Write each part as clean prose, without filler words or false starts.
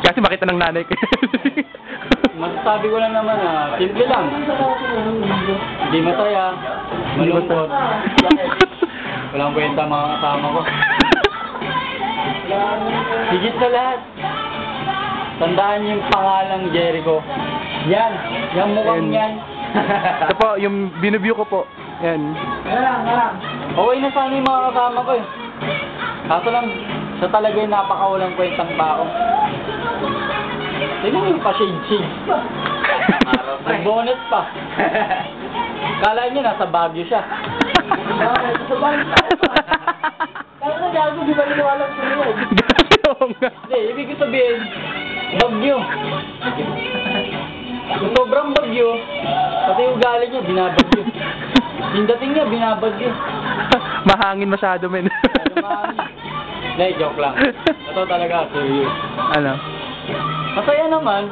Kasi makita ng nanay ko. Masasabi ko lang naman simple lang. Hindi masaya, malungkot. Walang kwenta mga kasama ko. Higit sa lahat, tandaan yung pangalang Jericho. Yan, yung mukhang yan. Ito po, yung binubyo ko po. Yan. Okay na sana yung mga kasama ko eh. Kaso lang, siya talaga yung napakawalang kwentang tao. Tignan mo yung pa-shade-shade. Nag-bonnet pa. Kala niya nasa Baguio siya. Nasa Baguio pa. Kaya na gago, di ba niniwalang ko yun? Hindi, ibig ko sabihin, Bagyo. Sobrang bagyo, pati ugali niya, binabagyo. Yung dating niya, binabagyo. Mahangin masyado, men. Hindi, joke lang. Ito talaga, serious. Ano? Masaya naman.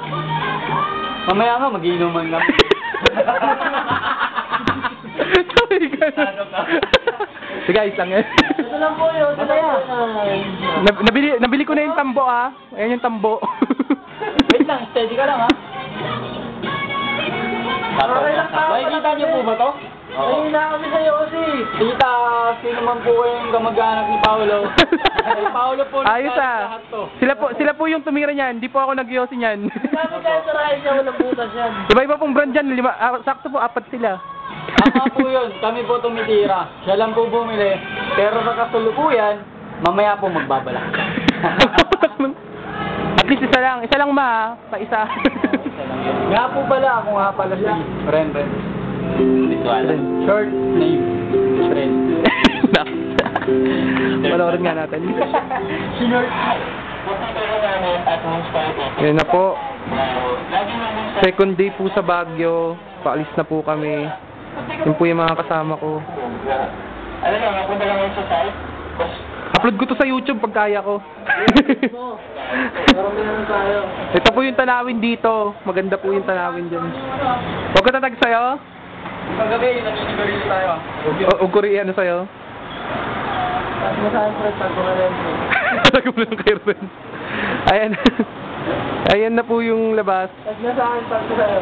Mamaya nga, mag-iinuman lang. Sige, guys, lang yan. Ito lang po yun, masaya. Nabili ko na yung tambo, ha? Ayan yung tambo. Wait lang, steady ka lang, ha? Makikita niyo po ba to? Ay, na kami sa'yo kasi. Tita, sino man po yung kamag-anak ni Paolo? Ay, Paolo po ayos lahat to. Sila po yung tumira niyan. Hindi po ako nag-yosi niyan. Sabi tayo sa rahay siya, walang butas yan. Iba-iba pong brand yan. Sakto po, 4 sila. Tama po yun, kami po tumitira. Siya lang po bumili. Pero sa kasulukuyan, mamaya po magbabalak. At least isa lang ma, pa-isa. Nga po pala, ako nga pala si Ren. Short name, Ren. Panoorin nga natin. Short. Yan na po. Second day po sa Baguio. Paalis na po kami. Yun po yung mga kasama ko. Ano lang, napunta lang sa site? Upload ko to sa YouTube pag kaya ko. Marami naman tayo. Ito po yung tanawin dito. Maganda po yung tanawin dyan. Huwag ko tatag sa'yo? Paggabi, naninigarilyo tayo. O Korea, ano sa'yo? Masahan ko rin, tagpo na rin. Talaga mo lang kayo rin. Ayan. Ayan na po yung labas. Nasahan, tagpo sa'yo.